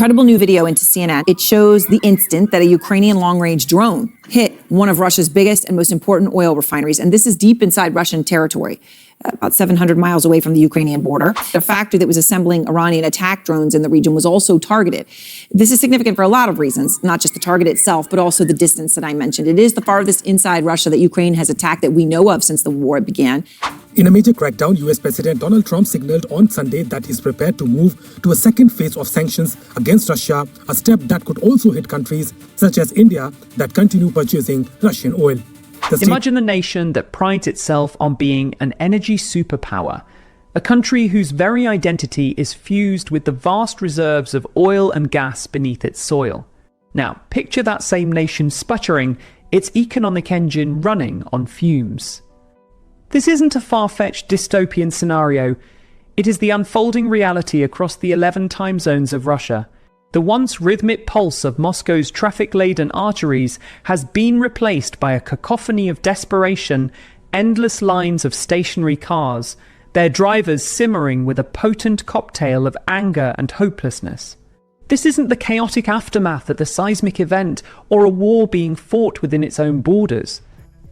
Incredible new video into CNN. It shows the instant that a Ukrainian long-range drone hit one of Russia's biggest and most important oil refineries. And this is deep inside Russian territory, about 700 miles away from the Ukrainian border. The factory that was assembling Iranian attack drones in the region was also targeted. This is significant for a lot of reasons, not just the target itself, but also the distance that I mentioned. It is the farthest inside Russia that Ukraine has attacked that we know of since the war began. In a major crackdown, US President Donald Trump signaled on Sunday that he's prepared to move to a second phase of sanctions against Russia, a step that could also hit countries such as India that continue purchasing Russian oil. Imagine a nation that prides itself on being an energy superpower, a country whose very identity is fused with the vast reserves of oil and gas beneath its soil. Now, picture that same nation sputtering, its economic engine running on fumes. This isn't a far-fetched dystopian scenario. It is the unfolding reality across the 11 time zones of Russia. The once rhythmic pulse of Moscow's traffic-laden arteries has been replaced by a cacophony of desperation, endless lines of stationary cars, their drivers simmering with a potent cocktail of anger and hopelessness. This isn't the chaotic aftermath of a seismic event or a war being fought within its own borders.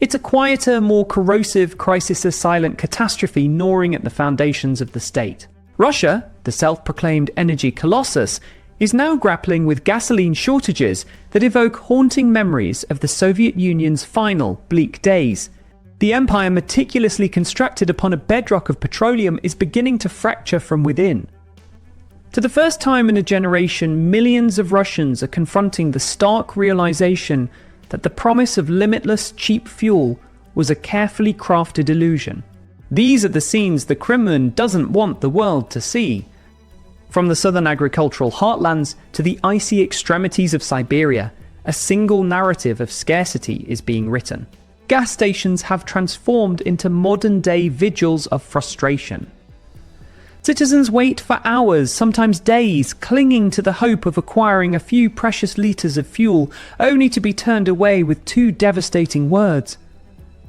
It's a quieter, more corrosive, crisis-silent catastrophe gnawing at the foundations of the state. Russia, the self-proclaimed energy colossus, is now grappling with gasoline shortages that evoke haunting memories of the Soviet Union's final, bleak days. The empire meticulously constructed upon a bedrock of petroleum is beginning to fracture from within. For the first time in a generation, millions of Russians are confronting the stark realization that the promise of limitless, cheap fuel was a carefully crafted illusion. These are the scenes the Kremlin doesn't want the world to see. From the southern agricultural heartlands to the icy extremities of Siberia, a single narrative of scarcity is being written. Gas stations have transformed into modern-day vigils of frustration. Citizens wait for hours, sometimes days, clinging to the hope of acquiring a few precious litres of fuel, only to be turned away with two devastating words: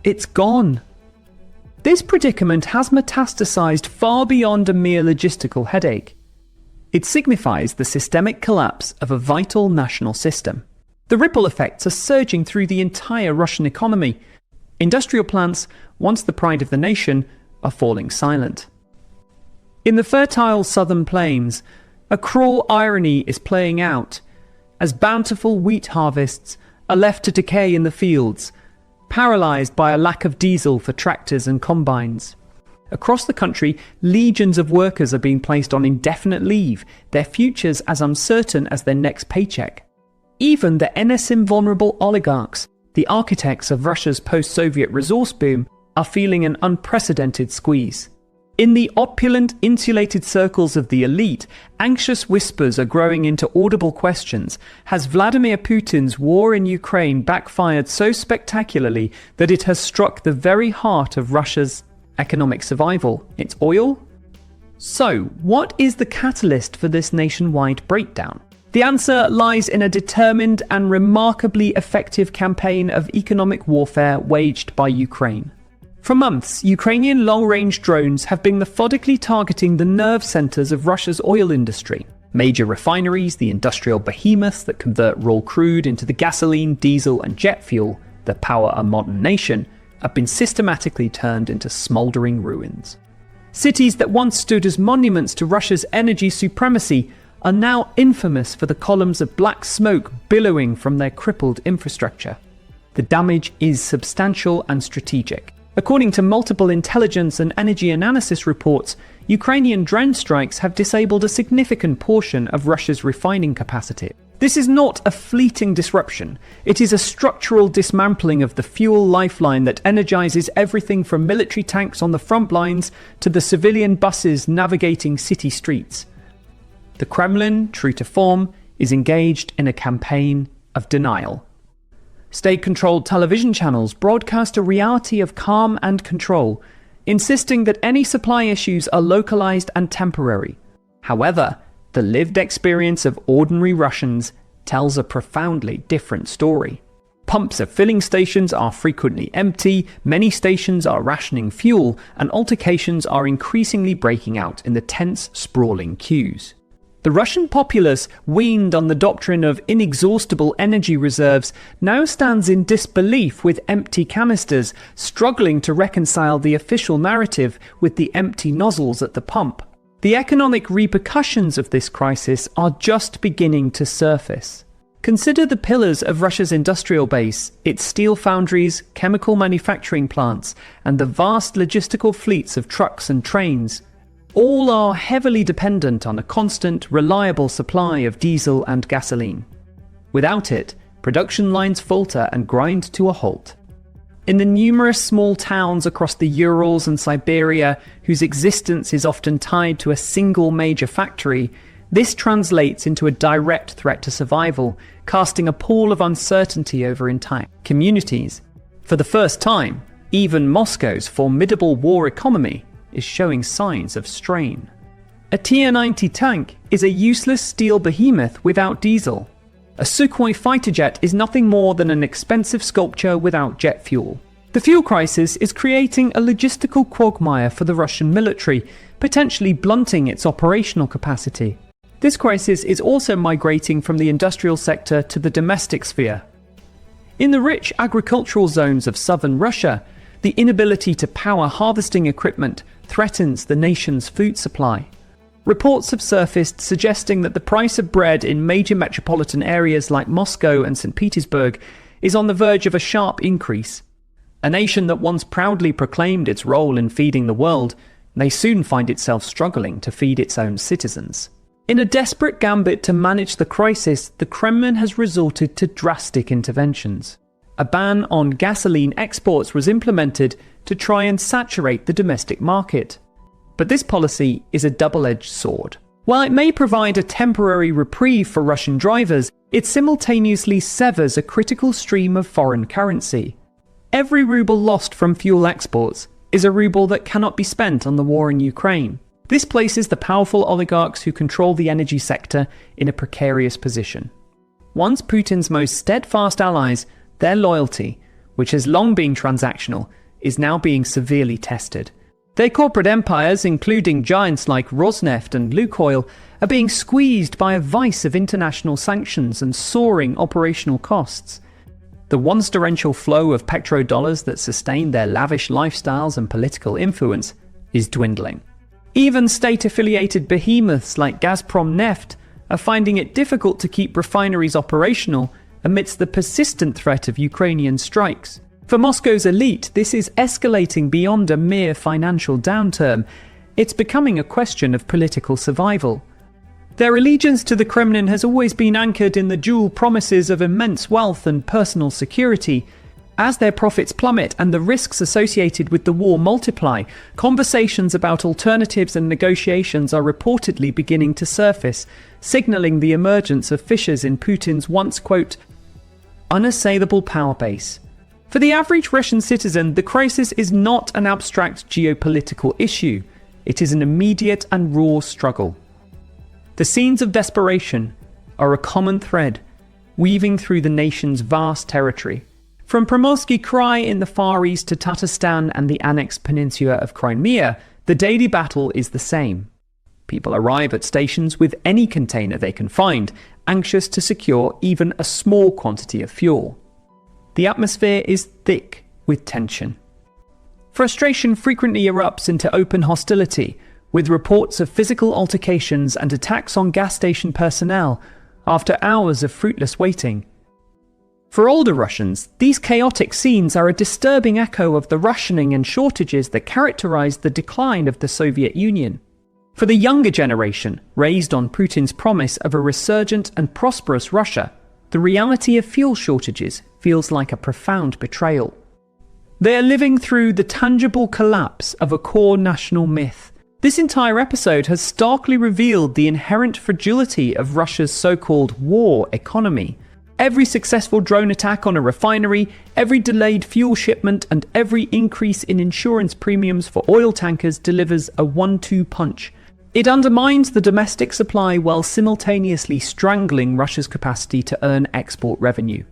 "It's gone." This predicament has metastasized far beyond a mere logistical headache. It signifies the systemic collapse of a vital national system. The ripple effects are surging through the entire Russian economy. Industrial plants, once the pride of the nation, are falling silent. In the fertile southern plains, a cruel irony is playing out, as bountiful wheat harvests are left to decay in the fields, paralyzed by a lack of diesel for tractors and combines. Across the country, legions of workers are being placed on indefinite leave, their futures as uncertain as their next paycheck. Even the vulnerable oligarchs, the architects of Russia's post-Soviet resource boom, are feeling an unprecedented squeeze. In the opulent, insulated circles of the elite, anxious whispers are growing into audible questions. Has Vladimir Putin's war in Ukraine backfired so spectacularly that it has struck the very heart of Russia's economic survival, its oil? So, what is the catalyst for this nationwide breakdown? The answer lies in a determined and remarkably effective campaign of economic warfare waged by Ukraine. For months, Ukrainian long-range drones have been methodically targeting the nerve centers of Russia's oil industry. Major refineries, the industrial behemoths that convert raw crude into the gasoline, diesel, and jet fuel that power a modern nation, have been systematically turned into smoldering ruins. Cities that once stood as monuments to Russia's energy supremacy are now infamous for the columns of black smoke billowing from their crippled infrastructure. The damage is substantial and strategic. According to multiple intelligence and energy analysis reports, Ukrainian drone strikes have disabled a significant portion of Russia's refining capacity. This is not a fleeting disruption. It is a structural dismantling of the fuel lifeline that energizes everything from military tanks on the front lines to the civilian buses navigating city streets. The Kremlin, true to form, is engaged in a campaign of denial. State-controlled television channels broadcast a reality of calm and control, insisting that any supply issues are localized and temporary. However, the lived experience of ordinary Russians tells a profoundly different story. Pumps at filling stations are frequently empty, many stations are rationing fuel, and altercations are increasingly breaking out in the tense, sprawling queues. The Russian populace, weaned on the doctrine of inexhaustible energy reserves, now stands in disbelief with empty canisters, struggling to reconcile the official narrative with the empty nozzles at the pump. The economic repercussions of this crisis are just beginning to surface. Consider the pillars of Russia's industrial base, its steel foundries, chemical manufacturing plants, and the vast logistical fleets of trucks and trains. All are heavily dependent on a constant, reliable supply of diesel and gasoline. Without it, production lines falter and grind to a halt. In the numerous small towns across the Urals and Siberia, whose existence is often tied to a single major factory, this translates into a direct threat to survival, casting a pall of uncertainty over entire communities. For the first time, even Moscow's formidable war economy is showing signs of strain. A Tier-90 tank is a useless steel behemoth without diesel. A Sukhoi fighter jet is nothing more than an expensive sculpture without jet fuel. The fuel crisis is creating a logistical quagmire for the Russian military, potentially blunting its operational capacity. This crisis is also migrating from the industrial sector to the domestic sphere. In the rich agricultural zones of southern Russia, the inability to power harvesting equipment threatens the nation's food supply. Reports have surfaced suggesting that the price of bread in major metropolitan areas like Moscow and St. Petersburg is on the verge of a sharp increase. A nation that once proudly proclaimed its role in feeding the world may soon find itself struggling to feed its own citizens. In a desperate gambit to manage the crisis, the Kremlin has resorted to drastic interventions. A ban on gasoline exports was implemented to try and saturate the domestic market. But this policy is a double-edged sword. While it may provide a temporary reprieve for Russian drivers, it simultaneously severs a critical stream of foreign currency. Every ruble lost from fuel exports is a ruble that cannot be spent on the war in Ukraine. This places the powerful oligarchs who control the energy sector in a precarious position. Once Putin's most steadfast allies, their loyalty, which has long been transactional, is now being severely tested. Their corporate empires, including giants like Rosneft and Lukoil, are being squeezed by a vice of international sanctions and soaring operational costs. The once torrential flow of petrodollars that sustained their lavish lifestyles and political influence is dwindling. Even state-affiliated behemoths like Gazprom Neft are finding it difficult to keep refineries operational amidst the persistent threat of Ukrainian strikes. For Moscow's elite, this is escalating beyond a mere financial downturn. It's becoming a question of political survival. Their allegiance to the Kremlin has always been anchored in the dual promises of immense wealth and personal security. As their profits plummet and the risks associated with the war multiply, conversations about alternatives and negotiations are reportedly beginning to surface, signaling the emergence of fissures in Putin's once, quote, unassailable power base. For the average Russian citizen, the crisis is not an abstract geopolitical issue. It is an immediate and raw struggle. The scenes of desperation are a common thread, weaving through the nation's vast territory. From Primorsky Krai in the Far East to Tatarstan and the annexed peninsula of Crimea, the daily battle is the same. People arrive at stations with any container they can find, anxious to secure even a small quantity of fuel. The atmosphere is thick with tension. Frustration frequently erupts into open hostility, with reports of physical altercations and attacks on gas station personnel after hours of fruitless waiting. For older Russians, these chaotic scenes are a disturbing echo of the rationing and shortages that characterized the decline of the Soviet Union. For the younger generation, raised on Putin's promise of a resurgent and prosperous Russia, the reality of fuel shortages feels like a profound betrayal. They are living through the tangible collapse of a core national myth. This entire episode has starkly revealed the inherent fragility of Russia's so-called war economy. Every successful drone attack on a refinery, every delayed fuel shipment, and every increase in insurance premiums for oil tankers delivers a 1-2 punch. It undermines the domestic supply while simultaneously strangling Russia's capacity to earn export revenue.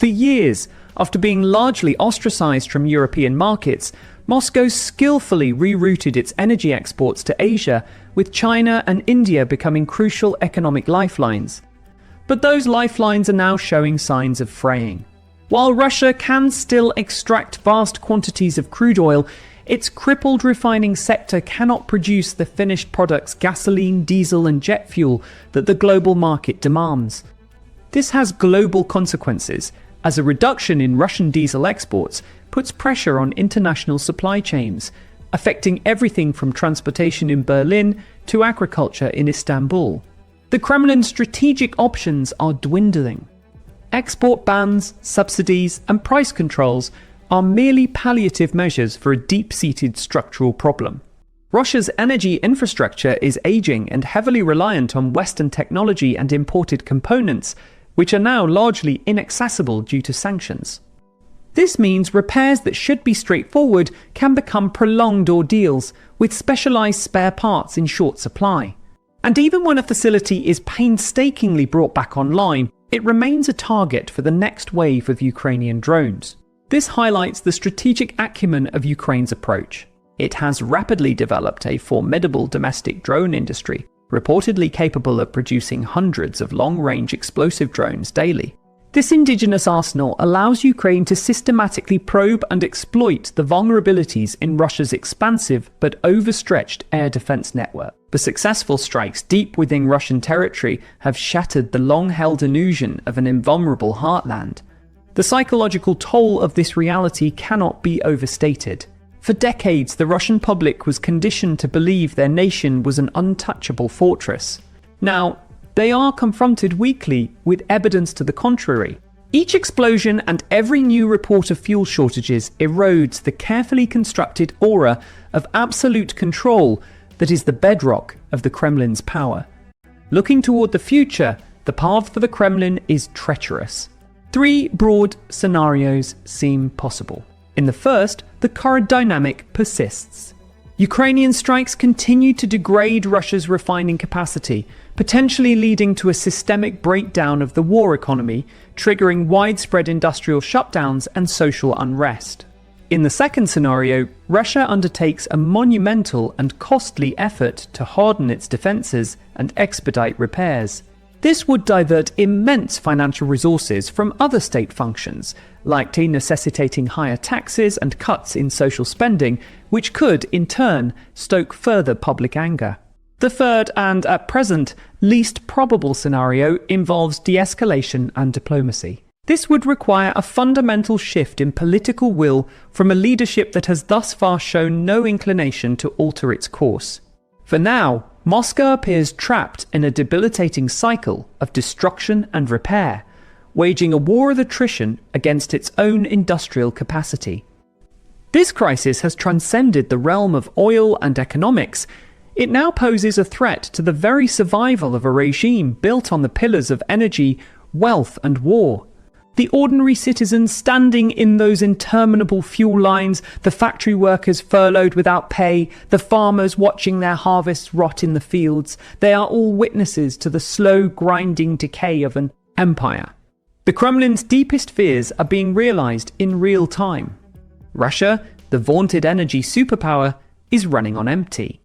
For years, after being largely ostracized from European markets, Moscow skillfully rerouted its energy exports to Asia, with China and India becoming crucial economic lifelines. But those lifelines are now showing signs of fraying. While Russia can still extract vast quantities of crude oil, its crippled refining sector cannot produce the finished products gasoline, diesel and jet fuel that the global market demands. This has global consequences, as a reduction in Russian diesel exports puts pressure on international supply chains, affecting everything from transportation in Berlin to agriculture in Istanbul. The Kremlin's strategic options are dwindling. Export bans, subsidies, and price controls are merely palliative measures for a deep-seated structural problem. Russia's energy infrastructure is aging and heavily reliant on Western technology and imported components, which are now largely inaccessible due to sanctions. This means repairs that should be straightforward can become prolonged ordeals, with specialized spare parts in short supply. And even when a facility is painstakingly brought back online, it remains a target for the next wave of Ukrainian drones. This highlights the strategic acumen of Ukraine's approach. It has rapidly developed a formidable domestic drone industry, reportedly capable of producing hundreds of long-range explosive drones daily. This indigenous arsenal allows Ukraine to systematically probe and exploit the vulnerabilities in Russia's expansive but overstretched air defense network. The successful strikes deep within Russian territory have shattered the long-held illusion of an invulnerable heartland. The psychological toll of this reality cannot be overstated. For decades, the Russian public was conditioned to believe their nation was an untouchable fortress. Now, they are confronted weekly with evidence to the contrary. Each explosion and every new report of fuel shortages erodes the carefully constructed aura of absolute control that is the bedrock of the Kremlin's power. Looking toward the future, the path for the Kremlin is treacherous. Three broad scenarios seem possible. In the first, the current dynamic persists. Ukrainian strikes continue to degrade Russia's refining capacity, potentially leading to a systemic breakdown of the war economy, triggering widespread industrial shutdowns and social unrest. In the second scenario, Russia undertakes a monumental and costly effort to harden its defences and expedite repairs. This would divert immense financial resources from other state functions, likely necessitating higher taxes and cuts in social spending, which could, in turn, stoke further public anger. The third and, at present, least probable scenario involves de-escalation and diplomacy. This would require a fundamental shift in political will from a leadership that has thus far shown no inclination to alter its course. For now, Moscow appears trapped in a debilitating cycle of destruction and repair, waging a war of attrition against its own industrial capacity. This crisis has transcended the realm of oil and economics. It now poses a threat to the very survival of a regime built on the pillars of energy, wealth and war. The ordinary citizens standing in those interminable fuel lines, the factory workers furloughed without pay, the farmers watching their harvests rot in the fields, they are all witnesses to the slow grinding decay of an empire. The Kremlin's deepest fears are being realized in real time. Russia, the vaunted energy superpower, is running on empty.